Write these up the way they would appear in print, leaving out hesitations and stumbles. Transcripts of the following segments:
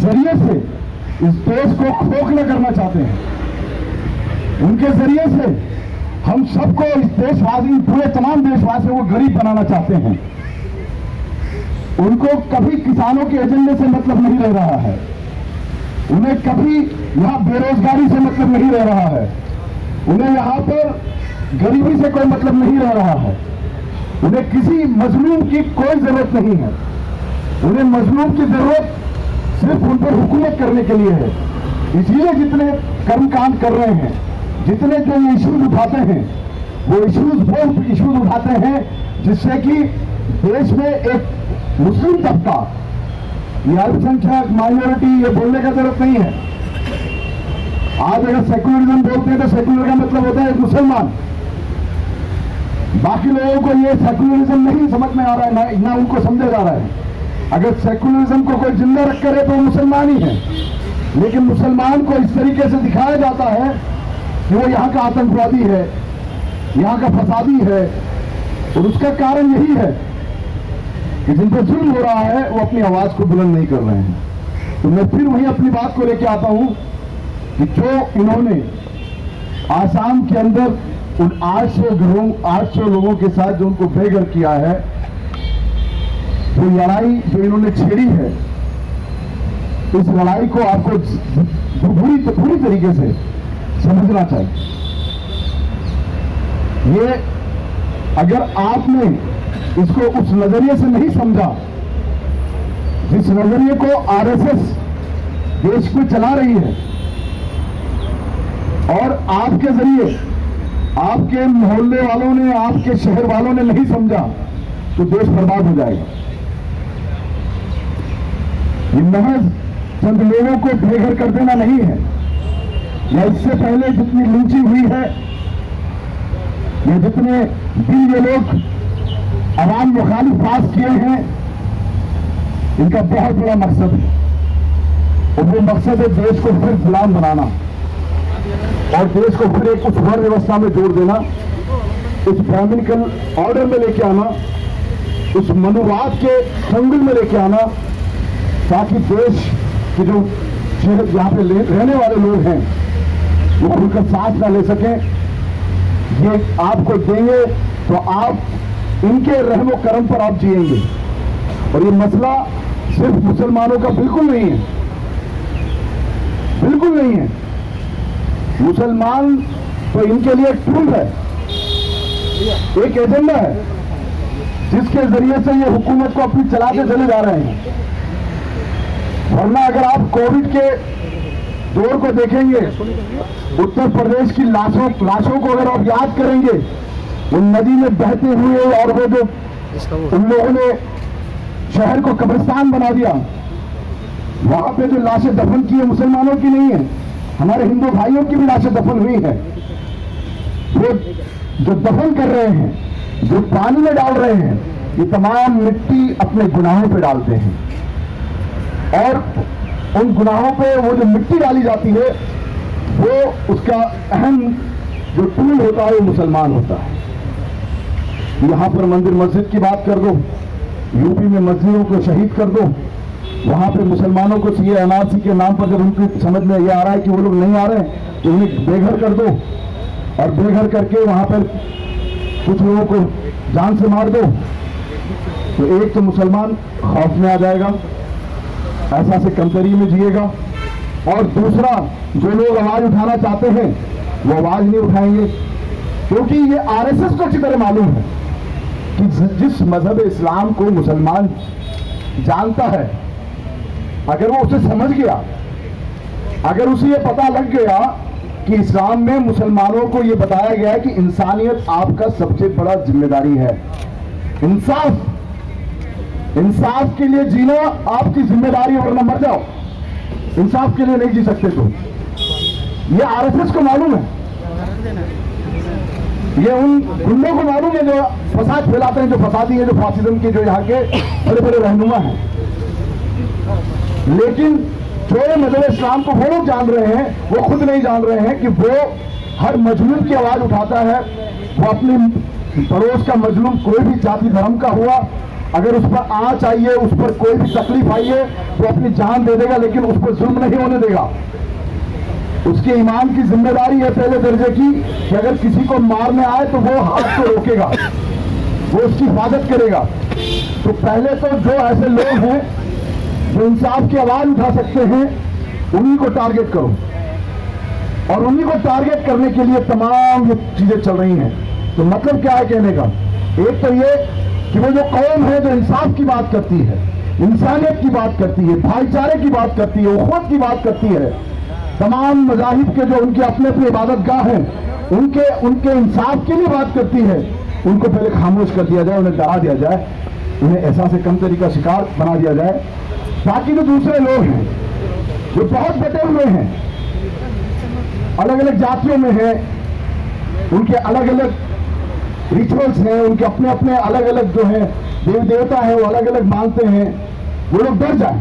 जरिए से इस देश को खोखला करना चाहते हैं। उनके जरिए से हम सबको, इस देशवासी, पूरे तमाम देशवासियों को गरीब बनाना चाहते हैं। उनको कभी किसानों के एजेंडे से मतलब नहीं रह रहा है, उन्हें कभी यहां बेरोजगारी से मतलब नहीं रह रहा है, उन्हें यहां पर गरीबी से कोई मतलब नहीं रह रहा है, उन्हें किसी मजलूम की कोई जरूरत नहीं है। उन्हें मजलूम की जरूरत सिर्फ उन पर हुकूमत करने के लिए है। इसलिए जितने कर्मकांड कर रहे हैं, जितने जो ये इश्यूज उठाते हैं, वो इश्यूज उठाते हैं जिससे कि देश में एक मुस्लिम तबका, ये अल्पसंख्यक, माइनॉरिटी, ये बोलने का जरूरत नहीं है। आज अगर सेकुलरिज्म बोलते हैं तो सेकुलर का मतलब होता है मुसलमान। बाकी लोगों को ये सेकुलरिज्म नहीं समझ में आ रहा है, ना उनको समझा जा रहा है। अगर सेकुलरिज्म को कोई जिंदा रख करे तो मुसलमान ही है, लेकिन मुसलमान को इस तरीके से दिखाया जाता है कि वो यहाँ का आतंकवादी है, यहाँ का फसादी है। और उसका कारण यही है कि जिन पर जुल्म हो रहा है वो अपनी आवाज को बुलंद नहीं कर रहे हैं। तो मैं फिर वही अपनी बात को लेकर आता हूं कि जो इन्होंने आसाम के अंदर उन 800 लोगों के साथ जो उनको बेघर किया है, वो लड़ाई जो इन्होंने छेड़ी है, इस लड़ाई को आपको पूरी तरीके से समझना चाहिए। ये अगर आपने इसको उस नजरिए से नहीं समझा जिस नजरिए को आरएसएस देश को चला रही है, और आपके जरिए आपके मोहल्ले वालों ने, आपके शहर वालों ने नहीं समझा, तो देश बर्बाद हो जाएगा। ये महज चंद लोगों को बेघर कर देना नहीं है, या इससे पहले जितनी लूची हुई है, ये जितने बिल ये लोग आवाम मुखालिफ पास किए हैं, इनका बहुत बड़ा मकसद है। और वो मकसद है देश को फिर गुलाम बनाना और देश को फिर एक उस वर्ण व्यवस्था में जोड़ देना, उस ब्राह्मणिकल ऑर्डर में लेके आना, उस मनुवाद के संगल में लेके आना, ताकि देश के जो शहर जहां पे रहने वाले लोग हैं वो खुलकर सांस ना ले सकें। ये आपको देंगे तो आप इनके रहमो करम पर आप जिएंगे। और ये मसला सिर्फ मुसलमानों का बिल्कुल नहीं है, बिल्कुल नहीं है। मुसलमान तो इनके लिए एक टूल है, एक एजेंडा है, जिसके जरिए से ये हुकूमत को अपनी चलाते चले जा रहे हैं। वरना अगर आप कोविड के दौर को देखेंगे, उत्तर प्रदेश की लाशों को अगर आप याद करेंगे, उन नदी में बहते हुए, और वो जो उन लोगों ने शहर को कब्रिस्तान बना दिया, वहां पे जो लाशें दफन की है मुसलमानों की नहीं है, हमारे हिंदू भाइयों की भी लाशें दफन हुई है। वो जो दफन कर रहे हैं, जो पानी में डाल रहे हैं, ये तमाम मिट्टी अपने गुनाहों पे डालते हैं, और उन गुनाहों पे वो जो मिट्टी डाली जाती है, वो उसका अहम जो टूल होता है वो मुसलमान होता है। यहां पर मंदिर मस्जिद की बात कर दो, यूपी में मस्जिदों को शहीद कर दो, वहां पे मुसलमानों को सीए एनआरसी के नाम पर जब उनकी समझ में ये आ रहा है कि वो लोग नहीं आ रहे हैं, तो उन्हें बेघर कर दो, और बेघर करके वहां पर कुछ लोगों को जान से मार दो। तो एक तो मुसलमान खौफ में आ जाएगा, ऐसा से कमतरी में जिएगा, और दूसरा जो लोग आवाज उठाना चाहते हैं वो आवाज नहीं उठाएंगे, क्योंकि ये आरएसएस को अच्छी तरह मालूम है कि जिस मजहब इस्लाम को मुसलमान जानता है, अगर वो उसे समझ गया, अगर उसे ये पता लग गया कि इस्लाम में मुसलमानों को ये बताया गया है कि इंसानियत आपका सबसे बड़ा जिम्मेदारी है, इंसाफ के लिए जीना आपकी जिम्मेदारी, वरना मर जाओ, इंसाफ के लिए नहीं जी सकते। तो ये आरएसएस को मालूम है, ये उन गुंडों को मालूम है जो फसाद फैलाते हैं, जो फसादी है, जो फासिज्म के जो यहाँ के बड़े बड़े रहनुमा हैं। लेकिन जो मजहब इस्लाम को वो लोग जान रहे हैं, वो खुद नहीं जान रहे हैं कि वो हर मजलूम की आवाज उठाता है। वो अपने पड़ोस का मजलूम कोई भी जाति धर्म का हुआ, अगर उस पर आँच आइए, उस पर कोई भी तकलीफ आइए तो अपनी जान दे देगा, लेकिन उस पर जुल्म नहीं होने देगा। उसके ईमान की जिम्मेदारी है पहले दर्जे की कि अगर किसी को मारने आए तो वो हाथ को रोकेगा, वो उसकी हिफाजत करेगा। तो पहले तो जो ऐसे लोग हैं जो इंसाफ की आवाज उठा सकते हैं, उन्हीं को टारगेट करो, और उन्हीं को टारगेट करने के लिए तमाम ये चीजें चल रही हैं। तो मतलब क्या है कहने का? एक तो ये कि वो जो कौम है जो इंसाफ की बात करती है, इंसानियत की बात करती है, भाईचारे की बात करती है, उखवत की बात करती है, तमाम मज़ाहिब के जो उनके अपने अपने इबादतगाह हैं उनके इंसाफ के लिए बात करती है, उनको पहले खामोश कर दिया जाए, उन्हें डरा दिया जाए, उन्हें एहसास कमतरी का शिकार बना दिया जाए। बाकी जो दूसरे लोग हैं जो बहुत बटे हुए हैं, अलग अलग जातियों में हैं, उनके अलग अलग रिचुअल्स हैं, उनके अपने अपने अलग अलग जो है देवी देवता है वो अलग अलग मानते हैं, वो लोग डर जाएं।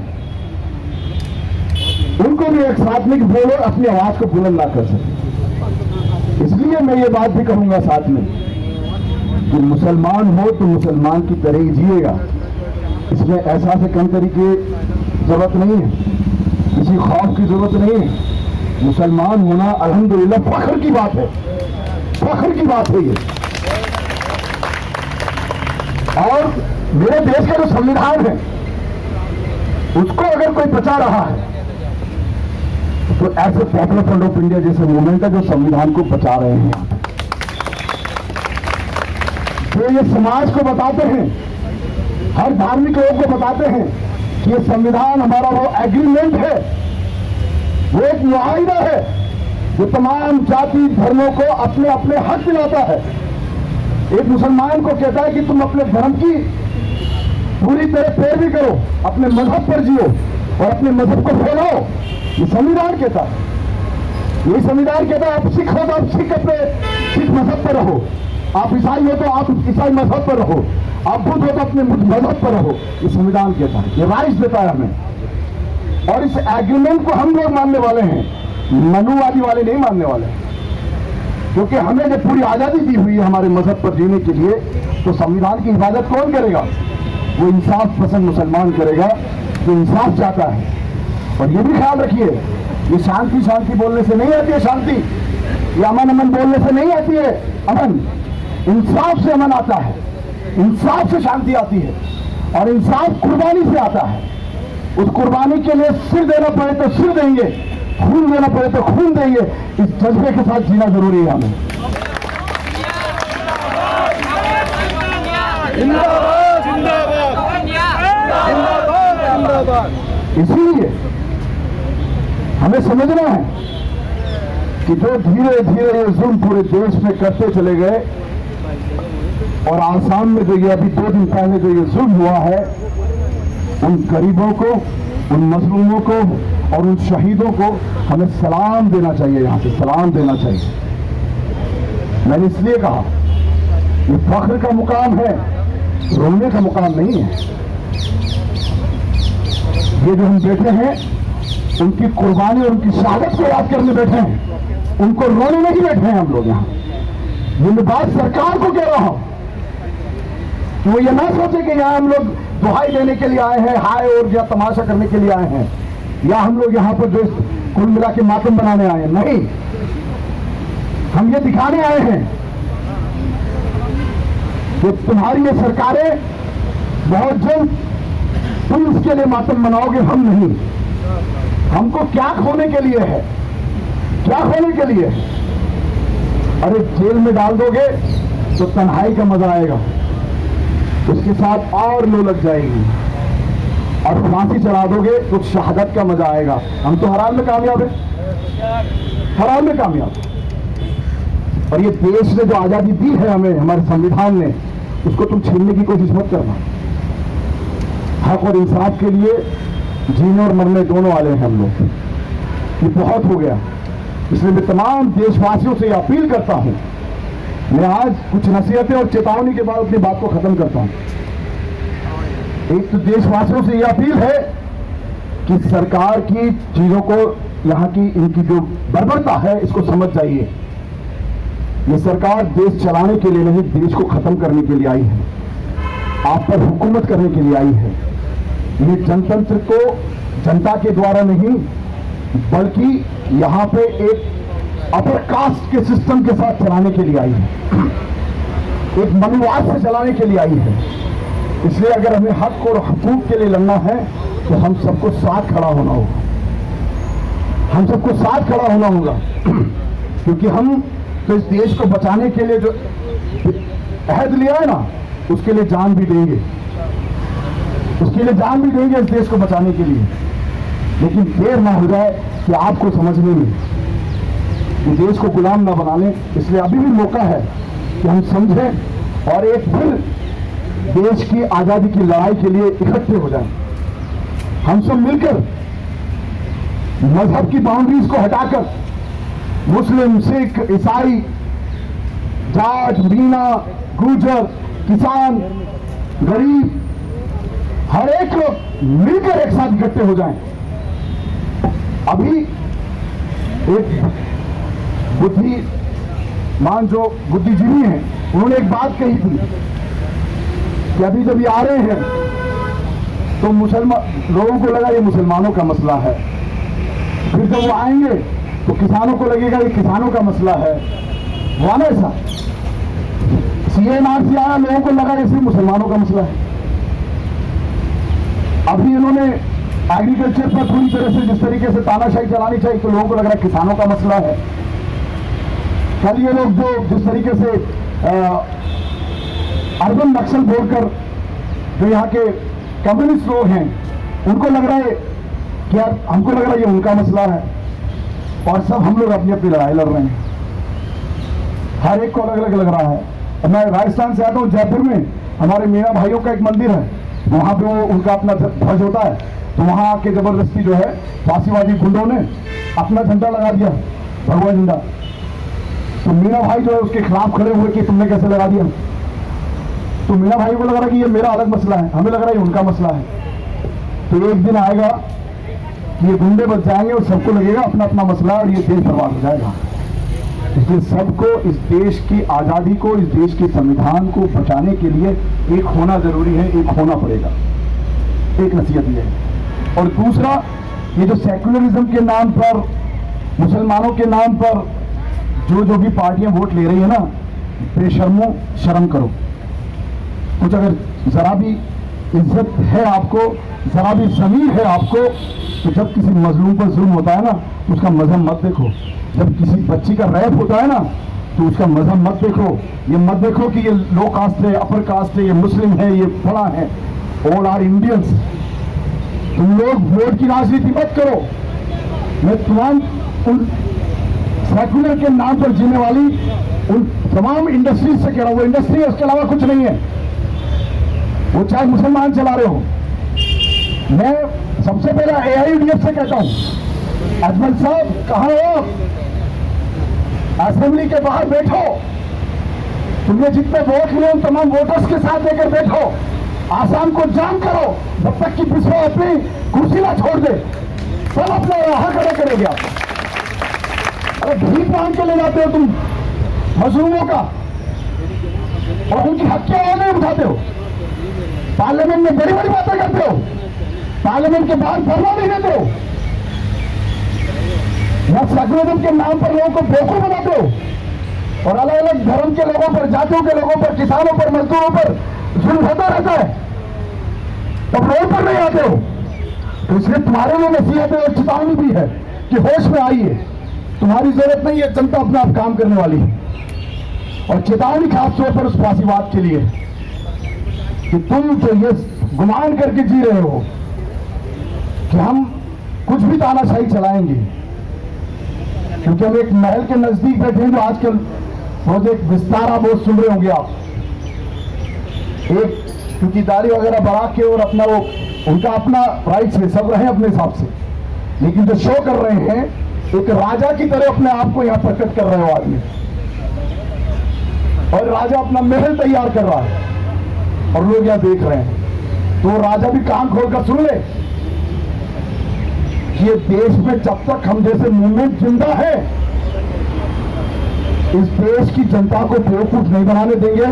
उनको भी एक साथ में कि वो लोग अपनी आवाज को बुलंद ना कर सके। इसलिए मैं ये बात भी कहूंगा साथ में कि मुसलमान हो तो मुसलमान की तरह ही जिएगा। इसमें एहसास कमतरी की जरूरत नहीं है, किसी खौफ की जरूरत नहीं है। मुसलमान होना अल्हम्दुलिल्लाह फख्र की बात है, फख्र की बात है ये। और मेरे देश का जो संविधान है उसको अगर कोई बचा रहा है तो ऐसे पॉपुलर फ्रंट ऑफ इंडिया जैसे मूवमेंट है जो संविधान को बचा रहे हैं, जो ये समाज को बताते हैं, हर धार्मिक लोगों को बताते हैं कि ये संविधान हमारा वो एग्रीमेंट है, वो एक मुआहिदा है जो तमाम जाति धर्मों को अपने अपने हक दिलाता है। एक मुसलमान को कहता है कि तुम अपने धर्म की पूरी तरह पैरवी करो, अपने मजहब पर जियो और अपने मजहब को फैलाओ। ये संविधान कहता है, यही संविधान कहता है आप सिख हो तो आप अपने सिख मजहब पर रहो, आप ईसाई हो तो आप ईसाई मजहब पर रहो, आप बुद्ध हो तो अपने बुद्ध मजहब पर रहो। ये संविधान कहता है, ये राइट्स देता है हमें। और इस एग्रीमेंट को हम लोग मानने वाले हैं, मनुवादी वाले नहीं मानने वाले, क्योंकि हमें जब पूरी आजादी दी हुई है हमारे मजहब पर जीने के लिए, तो संविधान की हिफाजत कौन करेगा? वो इंसाफ पसंद मुसलमान करेगा जो इंसाफ चाहता है। और ये भी ख्याल रखिए, ये शांति शांति बोलने से नहीं आती है शांति, ये अमन अमन बोलने से नहीं आती है अमन। इंसाफ से अमन आता है, इंसाफ से शांति आती है, और इंसाफ कुर्बानी से आता है। उस कुर्बानी के लिए सिर देना पड़े तो सिर देंगे, खून देना पड़े तो खून देंगे। इस जज्बे के साथ जीना जरूरी है हमें। इसीलिए हमें समझना है कि जो धीरे धीरे ये जुल्म पूरे देश में करते चले गए, और आसाम में जो ये अभी 2 दिन पहले जो ये जुल्म हुआ है, उन गरीबों को, उन मजलूमों को और उन शहीदों को हमें सलाम देना चाहिए, यहां से सलाम देना चाहिए। मैंने इसलिए कहा ये फख्र का मुकाम है, रोने का मुकाम नहीं है। ये जो हम बैठे हैं उनकी कुर्बानी और उनकी शहादत को याद करने बैठे हैं, उनको रोने नहीं बैठे हैं हम लोग यहाँ। ये मैं बात सरकार को कह रहा हूं कि वो ये ना सोचे कि यहाँ हम लोग दुहाई देने के लिए आए हैं, हाय और या तमाशा करने के लिए आए हैं, या हम लोग यहाँ पर जो कुल मिला के मातम बनाने आए हैं। नहीं, हम ये दिखाने आए हैं कि तुम्हारी ये सरकारें बहुत जल्द तुम इसके लिए मातम मनाओगे, हम नहीं। हमको क्या खोने के लिए है, क्या खोने के लिए? अरे जेल में डाल दोगे तो तन्हाई का मजा आएगा, उसके साथ और लो लग जाएगी, और फांसी चढ़ा दोगे तो शहादत का मजा आएगा। हम तो हर हाल में कामयाब है, हर हाल में कामयाब। और ये देश ने जो आजादी दी है हमें, हमारे संविधान ने, उसको तुम छीनने की कोशिश मत करना। हक और इंसाफ के लिए जीने और मरने दोनों वाले हैं हम लोग। ये बहुत हो गया, इसलिए मैं तमाम देशवासियों से अपील करता हूं। मैं आज कुछ नसीहतें और चेतावनी के बाद अपनी बात को खत्म करता हूं। एक तो देशवासियों से यह अपील है कि सरकार की चीजों को, यहाँ की इनकी जो बर्बरता है, इसको समझ जाइए। ये सरकार देश चलाने के लिए नहीं, देश को खत्म करने के लिए आई है। आप पर हुकूमत करने के लिए आई है। ये जनतंत्र को जनता के द्वारा नहीं, बल्कि यहां पे एक अपर कास्ट के सिस्टम के साथ चलाने के लिए आई है, एक मनुवाद से चलाने के लिए आई है। इसलिए अगर हमें हक और हकूक के लिए लड़ना है तो हम सबको साथ खड़ा होना होगा, हम सबको साथ खड़ा होना होगा, क्योंकि हम तो इस देश को बचाने के लिए जो अहद लिया है ना, उसके लिए जान भी देंगे, उसके लिए जान भी देंगे इस देश को बचाने के लिए। लेकिन देर ना हो जाए कि आपको समझने में, कि देश को गुलाम ना बना लें। इसलिए अभी भी मौका है कि हम समझें और एक फिर देश की आजादी की लड़ाई के लिए इकट्ठे हो जाएं। हम सब मिलकर मजहब की बाउंड्रीज को हटाकर मुस्लिम, सिख, ईसाई, जाट, मीना, गुर्जर, किसान, गरीब, हर एक लोग मिलकर एक साथ इकट्ठे हो जाएं। अभी एक बुद्धिमान जो बुद्धिजीवी हैं, उन्होंने एक बात कही थी कि अभी जब ये आ रहे हैं तो मुसलमान लोगों को लगा ये मुसलमानों का मसला है, फिर जब वो आएंगे तो किसानों को लगेगा ये किसानों का मसला है। हुआ ना ऐसा? CNRC आया, लोगों को लगा ये सिर्फ मुसलमानों का मसला है। अभी इन्होंने एग्रीकल्चर पर पूरी तरह से जिस तरीके से तानाशाही चलानी चाहिए तो लोगों को लग रहा है किसानों का मसला है। कल ये लोग जो जिस तरीके से अर्बन नक्सल बोलकर जो यहाँ के कम्युनिस्ट लोग हैं, उनको लग रहा है कि यार हमको लग रहा है ये उनका मसला है, और सब हम लोग अपनी अपनी लड़ाई लड़ रहे हैं। हर एक को अलग अलग लग रहा है। मैं राजस्थान से आता हूँ, जयपुर में हमारे मीणा भाइयों का एक मंदिर है, वहां पे वो उनका अपना ध्वज होता है, तो वहां आके जबरदस्ती जो है फांसीवादी गुंडों ने अपना झंडा लगा दिया, भगवा झंडा। तो मीणा भाई जो है उसके खिलाफ खड़े हुए कि तुमने कैसे लगा दिया। तो मीणा भाई को लग रहा है कि ये मेरा अलग मसला है, हमें लग रहा है ये उनका मसला है। तो एक दिन आएगा कि ये गुंडे बच जाएंगे और सबको लगेगा अपना अपना मसला, और ये देश बर्बाद हो जाएगा। इसलिए सबको इस देश की आजादी को, इस देश के संविधान को बचाने के लिए एक होना जरूरी है, एक होना पड़ेगा। एक नसीहत ये है। और दूसरा, ये जो सेक्युलरिज्म के नाम पर, मुसलमानों के नाम पर जो भी पार्टियां वोट ले रही है ना, बेशर्मो शर्म करो। कुछ अगर जरा भी इज्जत है आपको, जरा भी ज़मीर है आपको, तो जब किसी मजलूम पर जुल्म होता है ना, तो उसका मजहब मत देखो। जब किसी बच्ची का रैप होता है ना, तो उसका मजहब मत देखो। ये मत देखो कि ये लो कास्ट है, अपर कास्ट है, ये मुस्लिम है, ये फला है। All are Indians. तुम लोग वोट की राजनीति मत करो। मैं तमाम उन सेक्युलर के नाम पर जीने वाली उन तमाम इंडस्ट्रीज से कह रहा हूं, वो इंडस्ट्री है, उसके अलावा कुछ नहीं है। वो चाहे मुसलमान चला रहे हो। मैं सबसे पहले AIUDF से कहता हूं, अजमल साहब कहां हो आप? असेंबली के बाहर बैठो, तुमने जितने वोट लिए उन तमाम वोटर्स के साथ लेकर बैठो। आसाम को जाम करो जब तक कि बिस्वा अपनी कुर्सी ना छोड़ दे। सब अपना यहां खड़े करेंगे आप। अरे भीख मांग के ले जाते हो तुम मजलूमों का, और उनकी हक की आवाज नहीं उठाते हो। पार्लियामेंट में बड़ी बड़ी बातें करते हो, पार्लियामेंट के बाहर धरना नहीं देते हो, या सेक्युलरिज्म के नाम पर लोगों को बेवकूफ बनाते हो, और अलग अलग धर्म के लोगों पर, जातियों के लोगों पर, किसानों पर, मजदूरों पर जुल्म होता रहता है, तब रोड पर नहीं आते हो। तो इसलिए तुम्हारे लिए नसीहत है और चेतावनी भी है कि होश में आइए, तुम्हारी जरूरत नहीं है, जनता अपना आप काम करने वाली है। और चेतावनी खास तौर पर उस फांसीवाद के लिए कि तुम तो ये गुमान करके जी रहे हो कि हम कुछ भी तानाशाही चलाएंगे, क्योंकि हम एक महल के नजदीक बैठे हैं। जो आजकल प्रोजेक्ट विस्तारा बहुत सुन रहे होंगे आप, एक क्योंकि दाढ़ी वगैरह बढ़ा के और अपना वो उनका अपना राइट्स है, सब रहे अपने हिसाब से, लेकिन जो शो कर रहे हैं एक राजा की तरह अपने आप को यहां प्रकट कर रहे हो आदमी, और राजा अपना महल तैयार कर रहा है और लोग यहां देख रहे हैं। तो राजा भी कान खोलकर सुन ले कि ये देश में जब तक हम जैसे मूवमेंट जिंदा है, इस देश की जनता को बेवकूफ नहीं बनाने देंगे,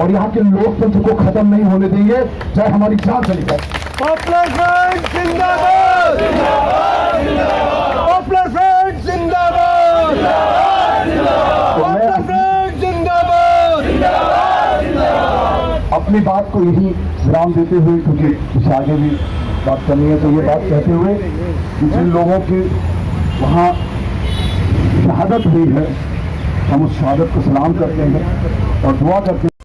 और यहाँ के लोकतंत्र को खत्म नहीं होने देंगे, चाहे हमारी जान चली जाए। पॉपुलर फ्रंट जिंदाबाद, पॉपुलर फ्रंट जिंदाबाद, पॉपुलर फ्रंट जिंदाबाद। अपनी बात को यही विराम देते हुए, क्योंकि इससे आगे भी बात करनी है, तो ये बात कहते हुए कि जिन लोगों की वहाँ शहादत हुई है, हम उस शहादत को सलाम करते हैं और दुआ करते हैं।